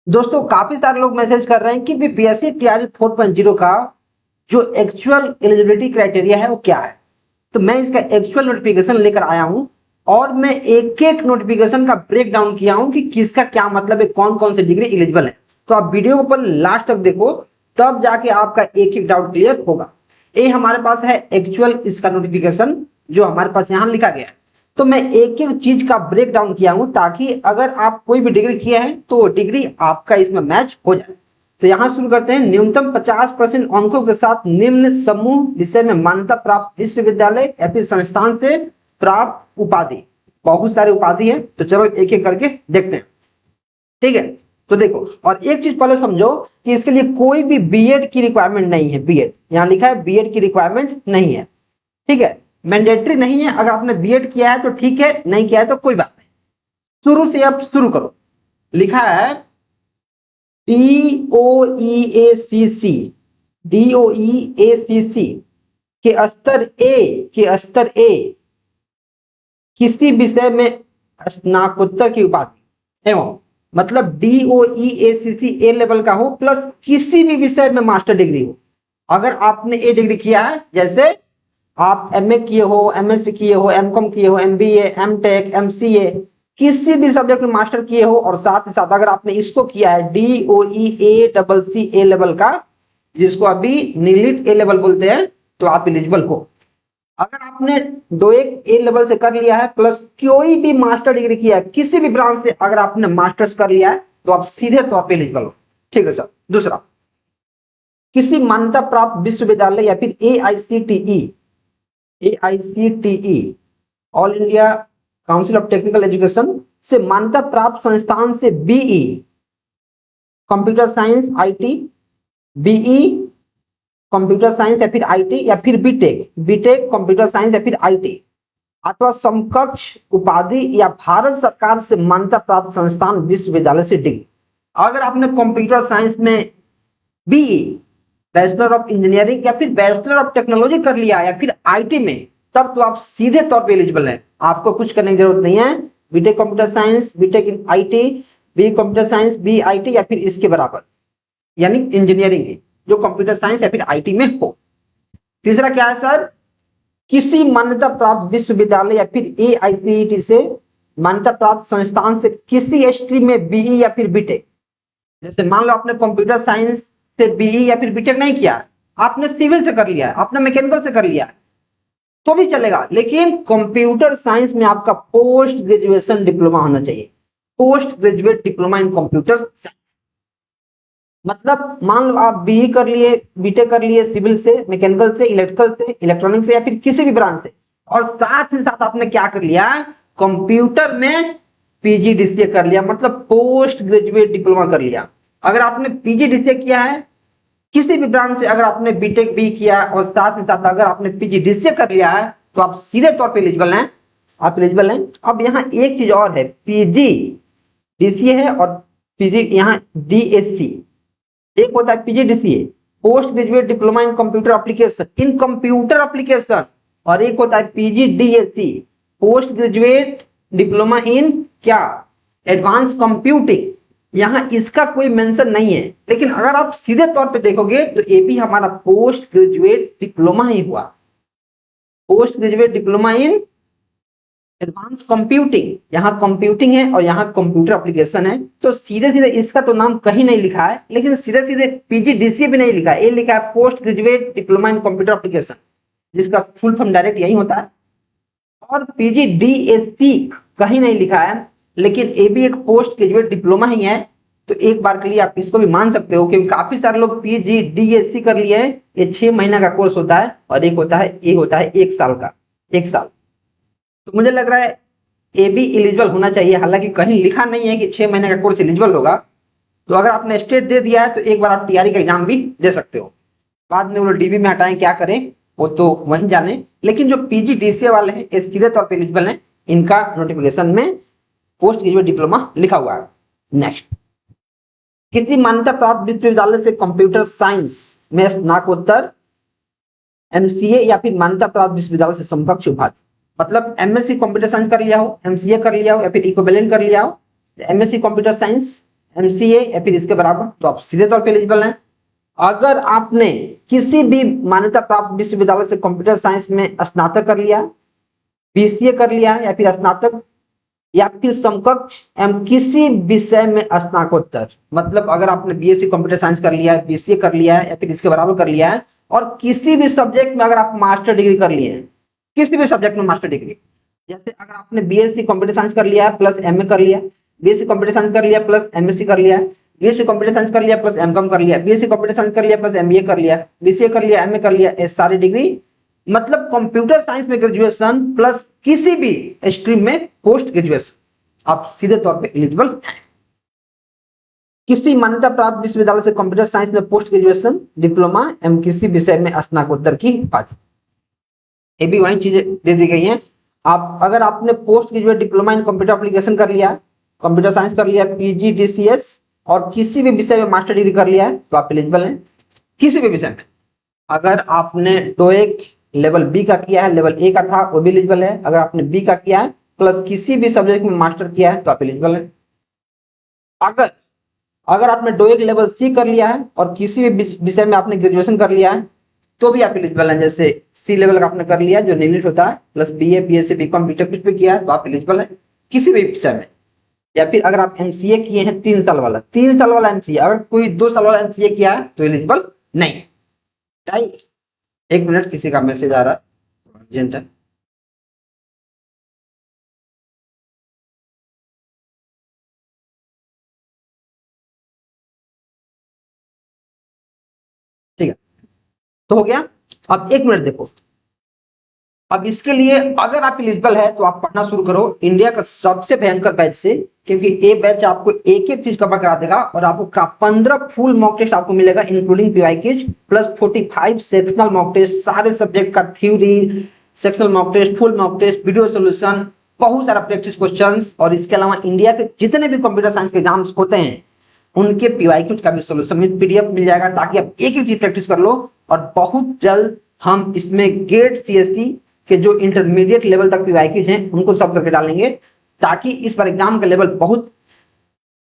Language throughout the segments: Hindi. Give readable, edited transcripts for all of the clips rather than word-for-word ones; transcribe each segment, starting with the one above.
दोस्तों काफी सारे लोग मैसेज कर रहे हैं कि बीपीएससी टीआरई 4.0 का जो एक्चुअल एलिजिबिलिटी क्राइटेरिया है वो क्या है। तो मैं इसका एक्चुअल नोटिफिकेशन लेकर आया हूं और मैं एक एक नोटिफिकेशन का ब्रेक डाउन किया हूं कि किसका क्या मतलब है, कौन कौन से डिग्री एलिजिबल है। तो आप वीडियो को लास्ट तक देखो, तब जाके आपका एक एक डाउट क्लियर होगा। ये हमारे पास है एक्चुअल इसका नोटिफिकेशन जो हमारे पास यहाँ लिखा गया है। तो मैं एक एक चीज का ब्रेक डाउन किया हूं ताकि अगर आप कोई भी डिग्री किया है तो डिग्री आपका इसमें मैच हो जाए। तो यहां शुरू करते हैं। न्यूनतम 50% अंकों के साथ निम्न समूह विषय में मान्यता प्राप्त विश्वविद्यालय या फिर संस्थान से प्राप्त उपाधि। बहुत सारी उपाधि है, तो चलो एक एक करके देखते हैं। ठीक है, तो देखो, और एक चीज पहले समझो कि इसके लिए कोई भी बीएड की रिक्वायरमेंट नहीं है। बीएड यहां लिखा है, बीएड की रिक्वायरमेंट नहीं है। ठीक है, मैंडेटरी नहीं है। अगर आपने बीएड किया है तो ठीक है, नहीं किया है तो कोई बात नहीं। शुरू से अब शुरू करो। लिखा है DOEACC, DOEACC के स्तर ए किसी विषय में स्नातकोत्तर की उपाधि एवं मतलब DOEACC ए लेवल का हो प्लस किसी भी विषय में मास्टर डिग्री हो। अगर आपने ए डिग्री किया है, जैसे आप एमए किए हो, एमएससी किए हो, एमकॉम किए हो, एमबीए, एमटेक, एमसीए, किसी भी सब्जेक्ट में मास्टर किए हो और साथ ही साथ अगर आपने इसको किया है DOEACC ए लेवल का, जिसको अभी नीलिट ए लेवल बोलते हैं, तो आप एलिजिबल हो। अगर आपने डोएक ए लेवल से कर लिया है प्लस कोई भी मास्टर डिग्री किया है किसी भी ब्रांच से, अगर आपने मास्टर्स कर लिया है तो आप सीधे तौर पे एलिजिबल हो। ठीक है सर। दूसरा, किसी मान्यता प्राप्त विश्वविद्यालय या फिर AICTE all India council of technical education से मान्यता प्राप्त संस्थान से BE computer science IT, BE computer science या फिर आईटी या फिर बीटेक कंप्यूटर साइंस या फिर आईटी अथवा समकक्ष उपाधि या भारत सरकार से मान्यता प्राप्त संस्थान विश्वविद्यालय से डिग्री। अगर आपने कंप्यूटर साइंस में बीई बैचलर ऑफ इंजीनियरिंग या फिर बैचलर ऑफ टेक्नोलॉजी कर लिया या फिर आईटी में, तब तो आप सीधे तौर पे एलिजिबल हैं। आपको कुछ करने की जरूरत नहीं है। BTech computer science, BTech in IT, B computer science, B IT या फिर इसके बराबर, यानी इंजीनियरिंग है जो कंप्यूटर साइंस या फिर आईटी में हो। तीसरा क्या है सर, किसी मान्यता प्राप्त विश्वविद्यालय या फिर AICTE से मान्यता प्राप्त संस्थान से किसी स्ट्रीम में बीई या फिर बीटेक। जैसे मान लो आपने कंप्यूटर साइंस से बीई या फिर बीटेक नहीं किया, आपने सिविल से कर लिया है, आपने मैकेनिकल से कर लिया है, तो भी चलेगा, लेकिन कंप्यूटर साइंस में आपका पोस्ट ग्रेजुएशन डिप्लोमा होना चाहिए। Post graduate diploma in computer science. मतलब मान लो आप बीई कर लिए, बीटेक कर लिए सिविल से, मैकेनिकल से, इलेक्ट्रिकल से, इलेक्ट्रॉनिक्स से या फिर किसी भी ब्रांच से, और साथ ही साथ आपने क्या कर लिया, कंप्यूटर में PGDCA कर लिया, मतलब पोस्ट ग्रेजुएट डिप्लोमा कर लिया। अगर आपने PGDCA किया है किसी भी ब्रांच से, अगर आपने बीटेक भी किया और साथ ही साथ अगर आपने PGDCA कर लिया है, तो आप सीधे तौर पे एलिजिबल हैं, आप एलिजिबल हैं। अब यहाँ एक चीज और है, PGDCA है और PG यहाँ DSC। एक होता है PGDCA post graduate diploma in computer application, और एक होता है PGDSC post graduate diploma in क्या, एडवांस कंप्यूटिंग। यहां इसका कोई मेंशन नहीं है, लेकिन अगर आप सीधे तौर पे देखोगे तो ये भी हमारा पोस्ट ग्रेजुएट डिप्लोमा ही हुआ। Post graduate diploma in advance computing, यहां कंप्यूटिंग है और यहां कंप्यूटर एप्लीकेशन है, तो सीधे सीधे इसका तो नाम कहीं नहीं लिखा है, लेकिन सीधे सीधे PGDCA भी नहीं लिखा है, ये लिखा है post graduate diploma in computer application, जिसका फुल फॉर्म डायरेक्ट यही होता है। और PGDSC कहीं नहीं लिखा है, लेकिन ये भी एक पोस्ट ग्रेजुएट डिप्लोमा ही है। तो एक बार के लिए आप इसको भी मान सकते हो, क्योंकि काफी सारे लोग PGDSC कर लिए हैं। ये 6 महीना का कोर्स होता है और एक होता है, ये होता है 1 साल का, 1 साल। तो मुझे लग रहा है ये भी एलिजिबल होना चाहिए, हालांकि कहीं लिखा नहीं है कि 6 महीने का कोर्स एलिजिबल होगा। तो अगर आपने स्टेट दे दिया है तो एक बार आप टीआरई का एग्जाम भी दे सकते हो। बाद में वो डीबी में हटाएं, क्या करें वो तो वहीं जाने, लेकिन जो PGDCA वाले हैं ये सीधे तौर पर एलिजिबल हैं, इनका नोटिफिकेशन में पोस्ट ग्रेजुएट डिप्लोमा लिखा हुआ है। नेक्स्ट, किसी मान्यता प्राप्त विश्वविद्यालय से कंप्यूटर साइंस में स्नातकोत्तर, MCA या फिर मान्यता प्राप्त विश्वविद्यालय से समकक्ष उपाधि। मतलब MSc कंप्यूटर साइंस कर लिया हो, MCA कर लिया हो या फिर इक्विवेलेंट कर लिया हो, MSc कंप्यूटर साइंस, MCA या फिर इसके बराबर, तो आप सीधे तौर पे एलिजिबल हैं। अगर आपने किसी भी मान्यता प्राप्त विश्वविद्यालय से कंप्यूटर साइंस में स्नातक कर लिया, BCA कर लिया या फिर स्नातक या फिर समकक्ष एवं किसी विषय में स्नातकोत्तर, मतलब अगर आपने BSc कंप्यूटर साइंस कर लिया है, BCA कर लिया है या फिर इसके बराबर कर लिया है, और किसी भी सब्जेक्ट में अगर आप मास्टर डिग्री कर लिए हैं, किसी भी सब्जेक्ट में मास्टर डिग्री, जैसे अगर आपने BSc कंप्यूटर साइंस कर लिया है प्लस MA कर लिया, BSc कंप्यूटर साइंस कर लिया प्लस MSc कर लिया, BSc कंप्यूटर साइंस कर लिया प्लस MCOM कर लिया, BSc कंप्यूटर साइंस कर लिया प्लस MBA कर लिया, BCA कर लिया, MA कर लिया, ये सारी डिग्री, मतलब कंप्यूटर साइंस में ग्रेजुएशन प्लस किसी भी स्ट्रीम में पोस्ट ग्रेजुएशन, आप सीधे तौर पे एलिजिबल हैं। किसी मान्यता प्राप्त विश्वविद्यालय से कंप्यूटर साइंस में पोस्ट ग्रेजुएशन, डिप्लोमा एवं किसी विषय में स्नातकोत्तर की उपाधि, ये भी वही चीजें दे दी गई हैं। आप अगर आपने post graduate diploma in computer application कर लिया, कंप्यूटर साइंस कर लिया, PGDCS और किसी भी विषय में मास्टर डिग्री कर लिया है, तो आप एलिजिबल हैं किसी भी विषय में। अगर आपने TOEIC लेवल B का किया है, लेवल A का था, वो भी एलिजिबल है। अगर आपने B का किया है प्लस किसी भी सब्जेक्ट में मास्टर किया है, तो आप एलिजिबल हैं। अगर आपने TOEIC लेवल C कर लिया है और किसी भी विषय में आपने ग्रेजुएशन कर लिया है, तो भी आप एलिजिबल हैं। जैसे C लेवल का आपने कर लिया जो नीट होता है, plus BA, BSc, BCom, BTech कुछ भी किया है, तो आप एलिजिबल हैं किसी भी विषय में। या फिर अगर आप MCA किए हैं 3 साल वाला, 3 साल वाला MCA, अगर कोई 2 साल वाला MCA किया है तो एलिजिबल नहीं। राइट, 1 मिनट, किसी का मैसेज आ रहा है, अर्जेंट है। ठीक है, तो हो गया। अब 1 मिनट देखो, अब इसके लिए अगर आप एलिजिबल है तो आप पढ़ना शुरू करो इंडिया का सबसे भयंकर बैच से, क्योंकि ये बैच आपको एक एक चीज कवर करा देगा और आपको 15 फुल मॉक टेस्ट आपको मिलेगा, including PYQs plus 45 sectional mock test, सारे सब्जेक्ट का theory, sectional mock test, full mock test, video solution, बहुत सारा प्रैक्टिस क्वेश्चंस, और इसके अलावा इंडिया के जितने भी कंप्यूटर साइंस के एग्जाम्स होते हैं उनके PYQ का भी सोल्यूशन विद PDF मिल जाएगा, ताकि आप एक एक चीज प्रैक्टिस कर लो। और बहुत जल्द हम इसमें गेट CSE के जो इंटरमीडिएट लेवल तक PYQs हैं उनको सब करके डालेंगे, ताकि इस बार एग्जाम का लेवल बहुत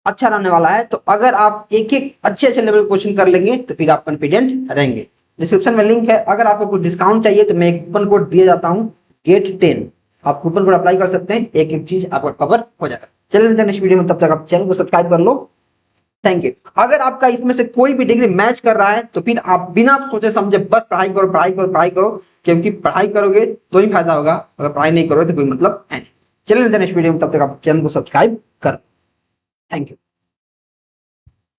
अच्छा रहने वाला है। तो अगर आप एक एक अच्छे लेवल क्वेश्चन कर लेंगे तो फिर आप कॉन्फिडेंट रहेंगे। डिस्क्रिप्शन में लिंक है, अगर आपको कुछ डिस्काउंट चाहिए तो मैं एक कूपन कोड दिया जाता हूँ GET10, आप कूपन कोड अप्लाई कर सकते हैं, एक एक चीज आपका कवर हो जाएगा। चलिए मिलते हैं नेक्स्ट वीडियो में, तब तक आप चैनल को सब्सक्राइब कर लो। Thank you. अगर आपका इसमें से कोई भी डिग्री मैच कर रहा है तो फिर आप बिना सोचे समझे बस पढ़ाई करो, पढ़ाई करो, पढ़ाई करो, क्योंकि पढ़ाई करोगे तो ही फायदा होगा, अगर पढ़ाई नहीं करोगे तो कोई मतलब है नहीं। चलिए नेक्स्ट वीडियो में, तब तक आप चैनल को सब्सक्राइब करो। Thank you.